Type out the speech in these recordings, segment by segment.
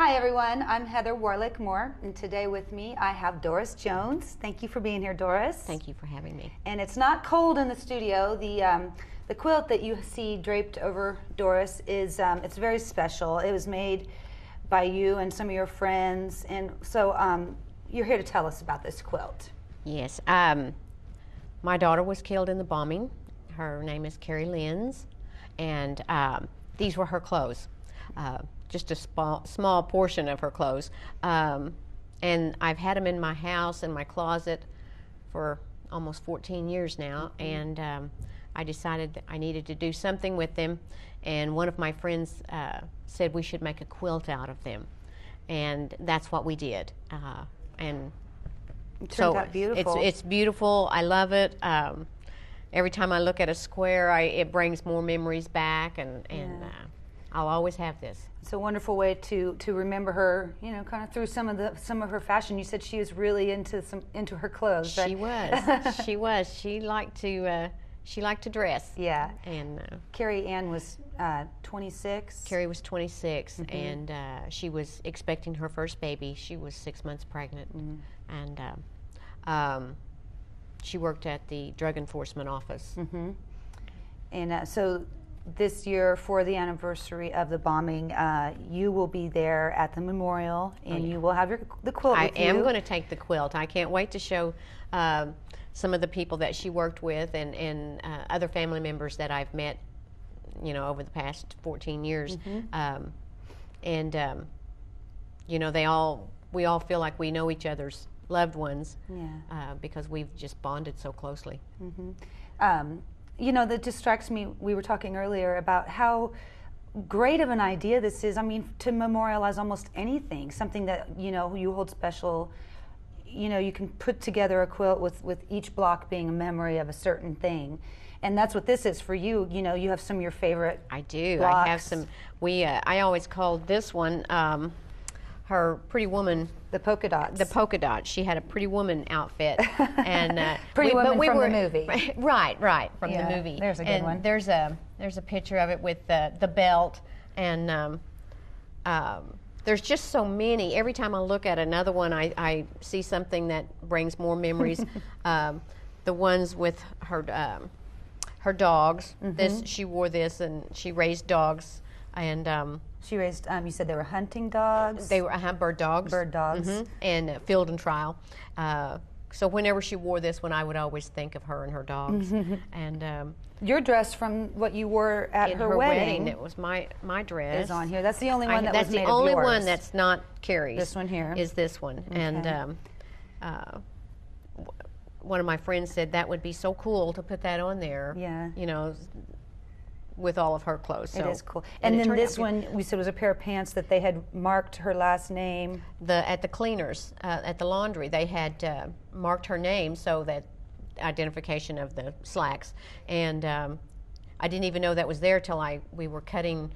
Hi everyone, I'm Heather Warlick-Moore, and today with me I have Doris Jones. Thank you for being here, Doris. Thank you for having me. And it's not cold in the studio. The quilt that you see draped over Doris is it's very special. It was made by you and some of your friends, and so you're here to tell us about this quilt. Yes, my daughter was killed in the bombing. Her name is Carrie Lenz, and these were her clothes. Just a small portion of her clothes. And I've had them in my house, in my closet, for almost 14 years now, and I decided that I needed to do something with them, and one of my friends said we should make a quilt out of them, and that's what we did. And it turned out beautiful. It's beautiful. I love it. Every time I look at a square, it brings more memories back, and I'll always have this. It's a wonderful way to remember her, you know, kind of through some of her fashion. You said she was really into her clothes. She was. She was. She liked to dress. Yeah. And Carrie Ann was 26. Carrie was 26, and she was expecting her first baby. She was 6 months pregnant, and she worked at the Drug Enforcement Office. And so this year, for the anniversary of the bombing, you will be there at the memorial, and you will have the quilt with you. I am going to take the quilt. I can't wait to show some of the people that she worked with and other family members that I've met, you know, over the past 14 years. You know, we all feel like we know each other's loved ones because we've just bonded so closely. You know, that just strikes me, we were talking earlier about how great of an idea this is. I mean, to memorialize almost anything, something that, you know, you hold special. You know, you can put together a quilt with each block being a memory of a certain thing. And that's what this is for you. You know, you have some of your favorite I do. blocks. I have some. I always called this one her Pretty Woman. The polka dots. The polka dots. She had a Pretty Woman outfit, and Pretty Woman from the movie. Right, from the movie. There's a good one. There's a picture of it with the belt, and there's just so many. Every time I look at another one, I see something that brings more memories. The ones with her dogs. She wore this, and she raised dogs, and. She raised, you said they were hunting dogs? They were bird dogs. Bird dogs. And field and trial. So whenever she wore this one, I would always think of her and her dogs. And your dress from what you wore at her wedding. It was my dress. Is on here. That's the only one that was made of yours. That's the only one that's not Carrie's. This one here. Is this one. Okay. And one of my friends said that would be so cool to put that on there. Yeah. You know, with all of her clothes. So. It is cool. And then this one, we said, was a pair of pants that they had marked her last name. At the cleaners, at the laundry, they had marked her name so that identification of the slacks. And I didn't even know that was there till we were cutting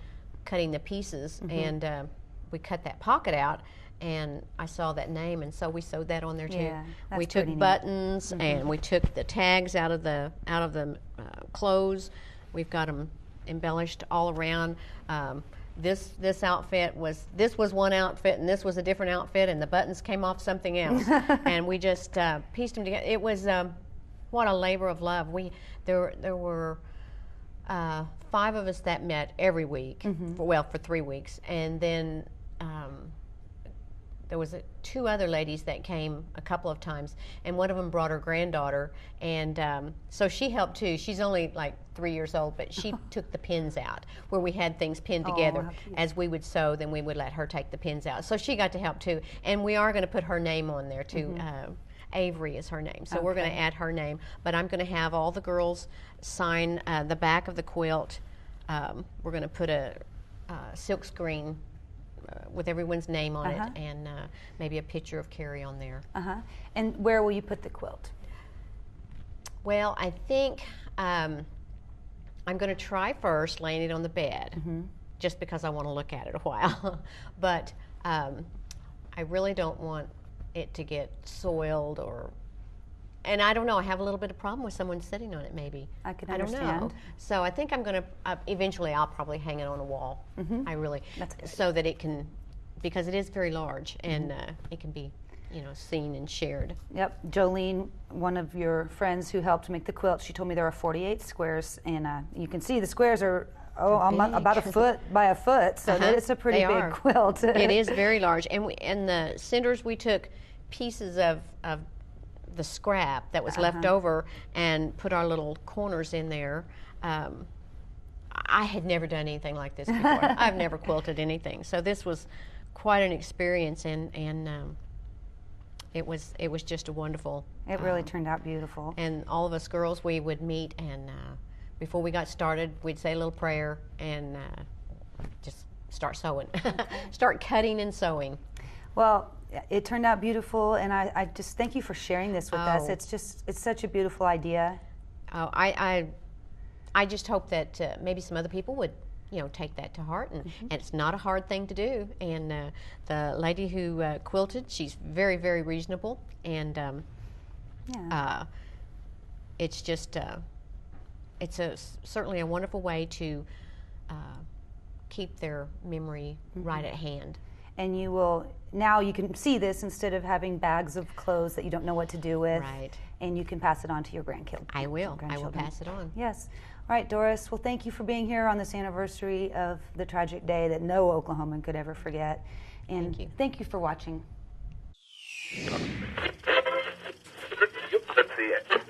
the pieces, and we cut that pocket out, and I saw that name, and so we sewed that on there too. Yeah, that's we took buttons, and we took the tags out of the clothes. We've got them embellished all around. This outfit was one outfit, and this was a different outfit, and the buttons came off something else, and we just pieced them together. It was what a labor of love. There were 5 of us that met every week for 3 weeks, and then there was 2 other ladies that came a couple of times, and one of them brought her granddaughter, and so she helped too. She's only like 3 years old, but she took the pins out where we had things pinned together. As we would sew, then we would let her take the pins out. So she got to help too, and we are going to put her name on there too. Avery is her name, so we're going to add her name, but I'm going to have all the girls sign the back of the quilt. We're going to put a silk screen with everyone's name on it, and maybe a picture of Carrie on there. And where will you put the quilt? Well, I think I'm going to try first laying it on the bed, just because I want to look at it a while. But I really don't want it to get soiled and I don't know, I have a little bit of problem with someone sitting on it maybe. I can understand. I don't know. So I think I'm going to, eventually I'll probably hang it on a wall. I really, so that it can because it is very large, and it can be, seen and shared. Yep. Jolene, one of your friends who helped make the quilt, she told me there are 48 squares, and you can see the squares are about a foot by a foot, so it's a pretty big quilt. It is very large, and the cinders, we took pieces of the scrap that was left over and put our little corners in there. I had never done anything like this before. I've never quilted anything, so this was quite an experience, and it was just a wonderful. It really turned out beautiful. And all of us girls, we would meet, and before we got started, we'd say a little prayer and just start sewing, start cutting and sewing. Well, it turned out beautiful, and I just thank you for sharing this with us. It's such a beautiful idea. Oh, I just hope that maybe some other people would, take that to heart, and it's not a hard thing to do. And the lady who quilted, she's very, very reasonable, and it's just it's certainly a wonderful way to keep their memory right at hand. And now you can see this instead of having bags of clothes that you don't know what to do with. Right. And you can pass it on to your grandchildren. I will pass it on. Yes. All right, Doris, well, thank you for being here on this anniversary of the tragic day that no Oklahoman could ever forget. And thank you for watching. Let's see it.